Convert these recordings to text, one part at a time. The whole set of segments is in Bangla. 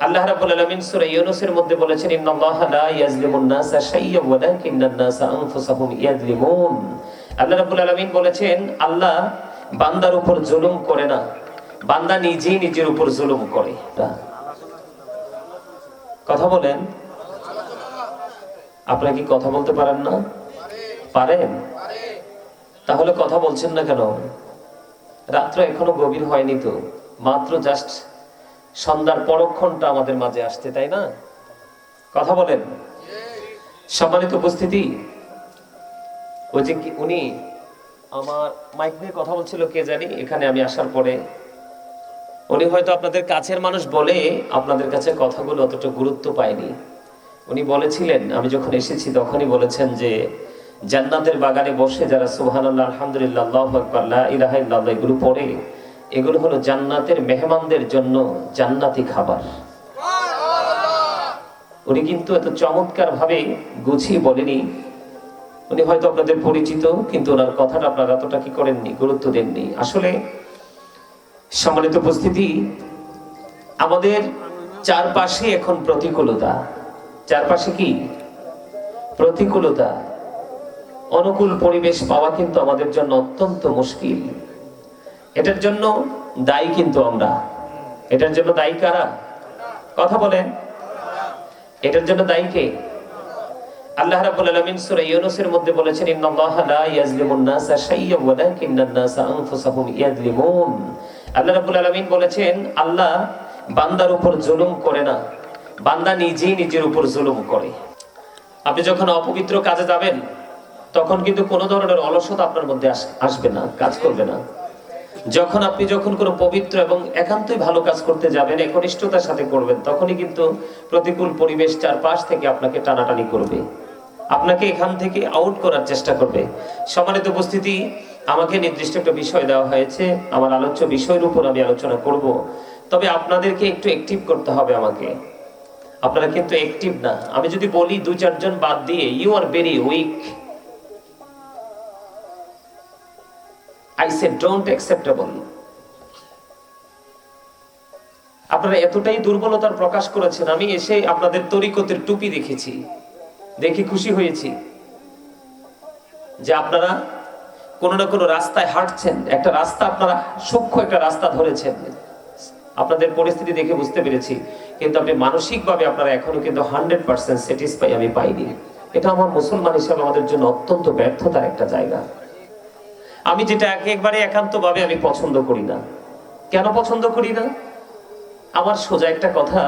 আল্লাহ রাব্বুল আলামিন সূরা ইউনূসের মধ্যে বলেছেন, ইন্নাল্লাহা লা ইয়াজলিমুন নাসা শাইয়্যান ওয়ালাকিন্নান নাসা আনফুসাহুম ইয়াজলিমুন। আল্লাহ রাব্বুল আলামিন বলেছেন, আল্লাহ বান্দার উপর জুলুম করে না, বান্দা নিজেই নিজের উপর জুলুম করে। কথা বলেন, আপনারা কি কথা বলতে পারেন না? পারেন? তাহলে কথা বলছেন না কেন? রাত্র এখনো গভীর হয়নি তো, মাত্র জাস্ট সন্ধ্যার পরক্ষণটা আমাদের মাঝে আসছে, তাই না? কথা বলেন। সম্মানিত উপস্থিতি, ওই যে উনি আমার মাইক নিয়ে কথা বলছিল, কে জানি, এখানে আমি আসার পরে উনি হয়তো আপনাদের কাছের মানুষ বলে আপনাদের কাছে কথাগুলো অতটা গুরুত্ব পায়নি। উনি বলেছিলেন, আমি যখন এসেছি তখনই বলেছেন যে জান্নাতের বাগানে বসে যারা সুবহানাল্লাহ, আলহামদুলিল্লাহ, আল্লাহু আকবার, লা ইলাহা ইল্লাল্লাহ এগুলো পড়ে, এগুলো হলো জান্নাতের মেহমানদের জন্য জান্নাতি খাবার। উনি কিন্তু এত চমৎকার ভাবে গুছিয়ে বলেনি। উনি হয়তো আপনাদের পরিচিত, কিন্তু ওনার কথাটা আপনারা এতটা কি করেননি, গুরুত্ব দেননি। আসলে সম্মানিত উপস্থিতি, আমাদের চারপাশে এখন প্রতিকূলতা। চারপাশে কি প্রতিকূলতা? অনুকূল পরিবেশ পাওয়া কিন্তু আমাদের জন্য অত্যন্ত মুশকিল। এটার জন্য দায়ী কিন্তু আমরা। এটার জন্য দায়ী কারা? কথা বলেন। এটার জন্য দায়ী কে? আল্লাহ রাব্বুল আলামিন সূরা ইউনূসের মধ্যে বলেছেন, ইন্নাল্লাহা লা ইয়াজলিমুন নাসা শাইয়্যান ওয়ালাকিন্নান নাসা আনফুসাহুম ইয়াজলিমুন। আল্লাহ রাব্বুল আলামিন বলেছেন, আল্লাহ বান্দার উপর জুলুম করে না, বান্দা নিজেই নিজের উপর জুলুম করে। আপনি যখন অপবিত্র কাজে যাবেন তখন কিন্তু কোনো ধরনের অলসতা আপনার মধ্যে আসবে না, কাজ করবে না। যখন কোনো পবিত্র এবং একান্তই ভালো কাজ করতে যাবেন, একনিষ্ঠতার সাথে করবেন, তখনই কিন্তু প্রতিকূল পরিবেশ চারপাশ থেকে আপনাকে টানাটানি করবে, আপনাকে এখান থেকে আউট করার চেষ্টা করবে। সম্মানিত উপস্থিতি, আমাকে নির্দিষ্ট একটা বিষয় দেওয়া হয়েছে, আমার আলোচ্য বিষয়ের উপর আমি আলোচনা করব। তবে আপনাদেরকে একটু অ্যাক্টিভ করতে হবে আমাকে। আপনারা কিন্তু অ্যাক্টিভ না। আমি যদি বলি 2-4 জন বাদ দিয়ে, you are very weak, I said don't acceptable. আপনারা এতটাই দুর্বলতার প্রকাশ করেছেন, আমি এসে আপনাদের তরিকতের টুপি দেখেছি, দেখে খুশি হয়েছি যে আপনারা কোনো না কোনো রাস্তায় হাঁটছেন, একটা রাস্তা আপনারা সূক্ষ্ম একটা রাস্তা ধরেছেন। আপনাদের পরিস্থিতি দেখে বুঝতে পেরেছি, কিন্তু আপনি মানসিকভাবে আপনারা এখনো কিন্তু 100% স্যাটিসফাই আমি পাইনি। এটা আমার মুসলমান হিসাবে আমাদের জন্য অত্যন্ত ব্যর্থতার একটা জায়গা। আমি যেটা একেবারে একান্তভাবে আমি পছন্দ করি না। কেন পছন্দ করি না? আমার সোজা একটা কথা,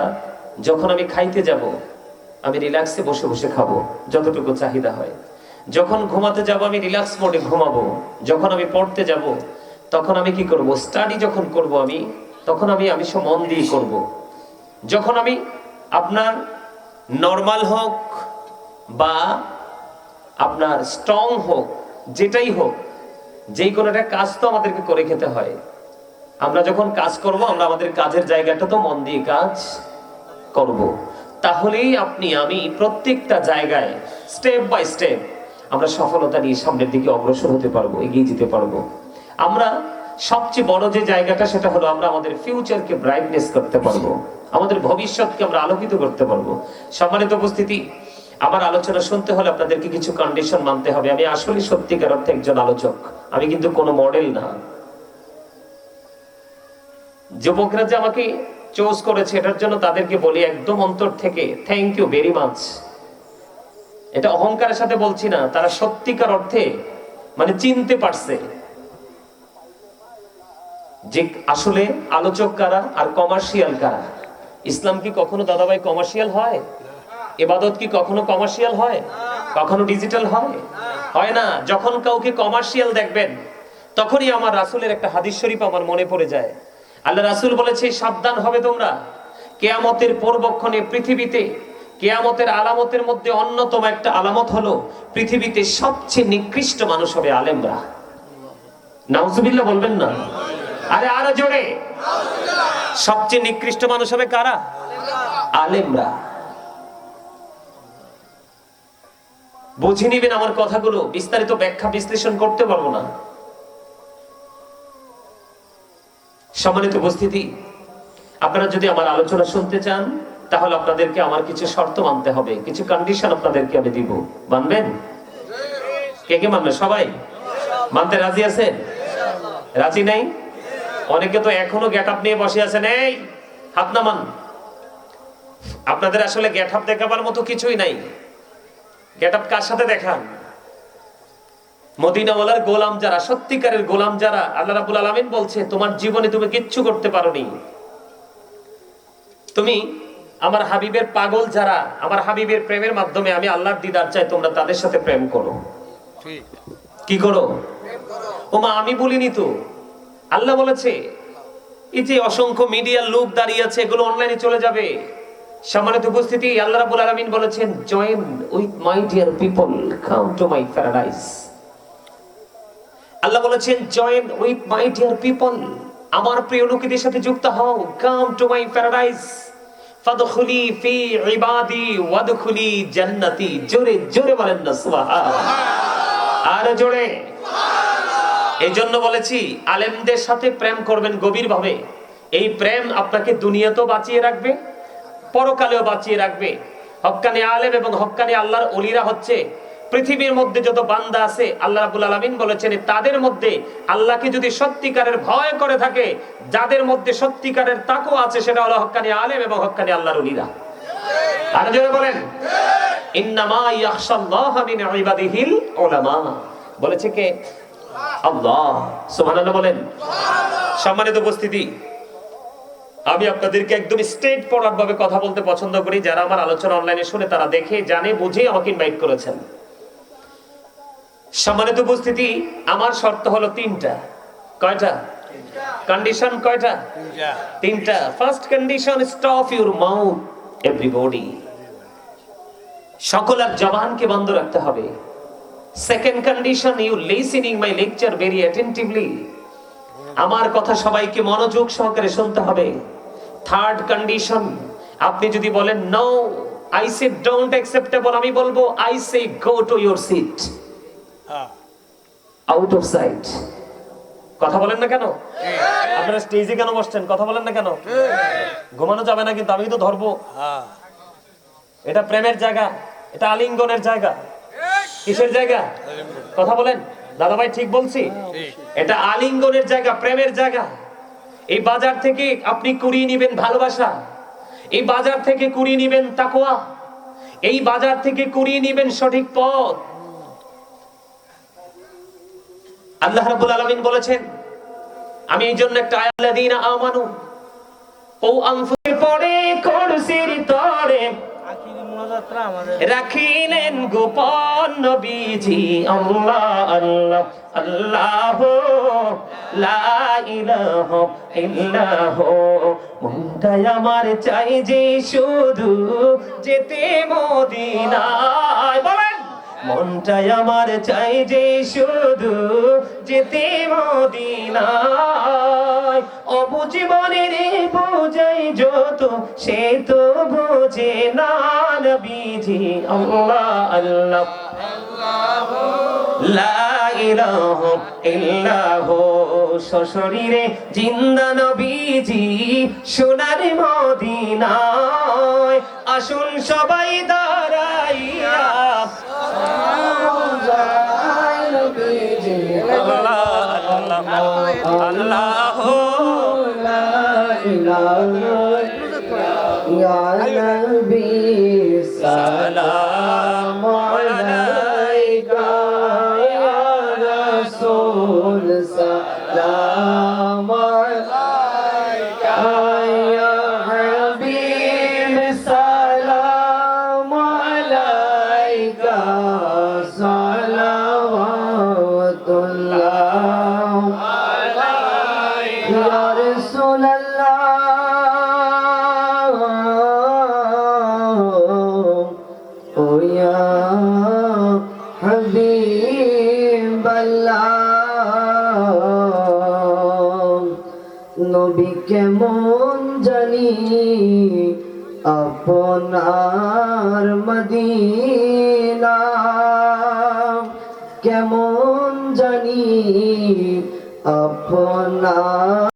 যখন আমি খাইতে যাব আমি রিল্যাক্সে বসে বসে খাবো, যতটুকু চাহিদা হয়। যখন ঘুমাতে যাব আমি রিল্যাক্স মোডে ঘুমাবো। যখন আমি পড়তে যাব তখন আমি কি করব? স্টাডি যখন করব আমি, তখন আমি সব মন দিয়ে করব। যখন আমি আপনার নর্মাল হোক বা আপনার স্ট্রং হোক, যেটাই হোক, যেই কোনো একটা কাজ তো আমাদেরকে করে খেতে হয়। আমরা যখন কাজ করব, আমরা আমাদের কাজের জায়গাটা তো মন দিয়ে কাজ করব। তাহলেই আপনি আমি প্রত্যেকটা জায়গায় স্টেপ বাই স্টেপ আমরা সফলতা নিয়ে সামনের দিকে অগ্রসর হতে পারবো, এগিয়ে যেতে পারবো। আমরা সবচেয়ে বড় যে জায়গাটা, সেটা হলো আমরা আমাদের ফিউচারকে ব্রাইটনেস করতে পারবো, আমাদের ভবিষ্যৎকে আমরা আলোকিত করতে পারবো। সম্মানিত উপস্থিতি, আমার আলোচনা শুনতে হলে আপনাদেরকে কিছু কন্ডিশন মানতে হবে। আমি আসলে সত্যিকার অর্থে একজন আলোচক, আমি কিন্তু কোনো মডেল না। যুবকরা যে আমাকে চুজ করেছে, এটার জন্য তাদেরকে বলি একদম অন্তর থেকে থ্যাংক ইউ ভেরি মাচ। এটা অহংকারের সাথে বলছি না, তারা সত্যিকার অর্থে মানে চিনতে পারছে যে আসলে আলোচক কারা আর কমার্শিয়াল কারা। ইসলাম কি কখনো দাদাভাই কমার্শিয়াল হয়? ইবাদত কি কখনো কমার্শিয়াল হয়? কখনো ডিজিটাল হয়? হয় না। যখন কাউকে কমার্শিয়াল দেখবেন, তখনই আমার রাসূলের একটা হাদিস শরীফ আমার মনে পড়ে যায়। আল্লাহ রাসূল বলেছে, সাবধান হবে তোমরা, কিয়ামতের পূর্বক্ষণে পৃথিবীতে, কিয়ামতের আলামতের মধ্যে অন্যতম একটা আলামত হলো পৃথিবীতে সবচেয়ে নিকৃষ্ট মানুষ হবে আলেমরা। নাউজুবিল্লাহ বলবেন না? আরে আরো জোরে। সবচেয়ে নিকৃষ্ট মানুষ হবে কারা? আলেমরা। বুঝে নিবেন আমার কথাগুলো, বিস্তারিত ব্যাখ্যা বিশ্লেষণ করতে পারবো না। সম্মানিত উপস্থিতি, আপনারা যদি আমার আলোচনা শুনতে চান তাহলে আপনাদেরকে আমার কিছু শর্ত মানতে হবে, কিছু কন্ডিশন আপনাদেরকে আমি দিব। মানবেন? কে কে মানবেন? সবাই মানতে রাজি আছেন? রাজি নাই? অনেকে তো এখনো গেট আপ নিয়ে বসে আছেন। এই হাত নামান। আপনাদের আসলে গেট আপ দেখাবার মতো কিছুই নাই। গেট আপ কার সাথে দেখান? মদিনাওয়ালার গোলাম যারা, সত্যিকারের গোলাম যারা, আল্লাহ রাব্বুল আলামিন বলছে তোমার জীবনে তুমি কিচ্ছু করতে পারোনি, তুমি আমার হাবিবের পাগল যারা, আমার হাবিবের প্রেমের মাধ্যমে আমি আল্লাহর দিদার চাই, তোমরা তাদের সাথে প্রেম করো। কি করো? ওমা আমি বলিনি তো, আল্লাহ বলেছে। এই যে অসংখ্য মিডিয়ার লোক দাঁড়িয়ে আছে, এগুলো অনলাইনে চলে যাবে। সম্মানিত উপস্থিতি, আল্লাহ রাব্বুল আলামিন বলেছেন join with my dear people, come to my paradise. আল্লাহ বলেছেন join with my dear people, আমার প্রিয় লোকেদের সাথে যুক্ত হও, কাম টু মাই প্যারাডাইস, ফাদখুলি ফি ইবাদি ওয়াদখুলি জান্নাতি। জোরে জোরে বলেন না সুবহানাল্লাহ, আর জোরে সুবহানাল্লাহ। এই জন্য বলেছি আলেমদের সাথে প্রেম করবেন গভীরভাবে। এই প্রেম আপনাকে দুনিয়াতেও বাঁচিয়ে রাখবে, পরকালেও বাঁচিয়ে রাখবে। হক্কানি আলেম এবং হক্কানি আল্লাহর ওলিরা হচ্ছে পৃথিবীর মধ্যে যত বান্দা আছে, আল্লাহ রাব্বুল আলামিন বলেছেন তাদের মধ্যে আল্লাহকে যদি সত্যিকারের ভয় করে থাকে, যাদের মধ্যে সত্যিকারের তাকওয়া আছে, সেটা হলো হক্কানি আলেম এবং হক্কানি আল্লাহর ওলিরা। আর জোরে বলেন ইন্নামা ইয়াখশাল্লাহা মিন ইবাদিহিল উলামা। বলেছে কে? আল্লাহ। সুবহানাল্লাহ বলেন সুবহানাল্লাহ। সম্মানিত উপস্থিতি, আমি আপনাদেরকে একদম স্ট্রেট ফরওয়ার্ড ভাবে কথা বলতে পছন্দ করি। যারা আমার আলোচনা অনলাইনে শুনে তারা দেখে জানে বুঝে আমাকে ইনভাইট করেছেন। সম্মানিত উপস্থিতি, আমার শর্ত হলো তিনটা। কয়টা? কন্ডিশন কয়টা? তিনটা। First condition, stop your mouth everybody, সকলের জবানকে বন্ধ রাখতে হবে। Second condition, you listening my lecture very attentively, আমার কথা সবাইকে মনোযোগ সহকারে শুনতে হবে। থার্ড কন্ডিশন, আপনি যদি বলেন no, I say don't acceptable, আমি বলবো I say go to your seat, out of sight. কথা বলেন না কেন? আপনারা স্টেজে কেন বসছেন? কথা বলেন না কেন? ঘুমানো যাবে না কিন্তু, আমি তো ধরবো। এটা প্রেমের জায়গা, এটা আলিঙ্গনের জায়গা। কিসের জায়গা? কথা বলেন দাদা ভাই, ঠিক বলছি? এটা আলিঙ্গনের জায়গা, প্রেমের জায়গা। এই বাজার থেকে আপনি কুড়িয়ে নিবেন ভালোবাসা, এই বাজার থেকে কুড়িয়ে নিবেন তাকওয়া, এই বাজার থেকে কুড়িয়ে নিবেন সঠিক পথ। আল্লাহ রাব্বুল আলামিন বলেছেন, আমি এই জন্য একটা আয়াল্লাযীনা আমানু ও আনফুসের পরে কুরসির তরে রাখিলেন গোপন নবীজি আল্লাহ আল্লাহ আল্লাহ লা ইলাহা ইল্লাহ। মনটাই আমার চাই যে শুধু যেতে মদিনায়। বলেন মনটাই আমার চাই যে শুধু যেতে মদিনায়। অবুঝবনের বোঝাই যত সে তো বোঝে না নবীজি আল্লাহ আল্লাহ লা ইলাহা ইল্লাহ। সশরীরে জিন্দা নবীজি সোনার মদিনায়। আসুন সবাই দাঁড়াইয়া আল্লাহ ইয়া নবী সালাম আলাইকা, ইয়া রাসূল সালাম আলাইকা, ইয়া হাবিব সালাম আলাইকা, সালাওয়াতুল্লাহ আলাইকা ইয়া রাসূলুল্লাহ। ও ইয়া হাবিবাল্লাহ, নবী কেমন জানি আপনার মদিনা, কেমন জানি আপনার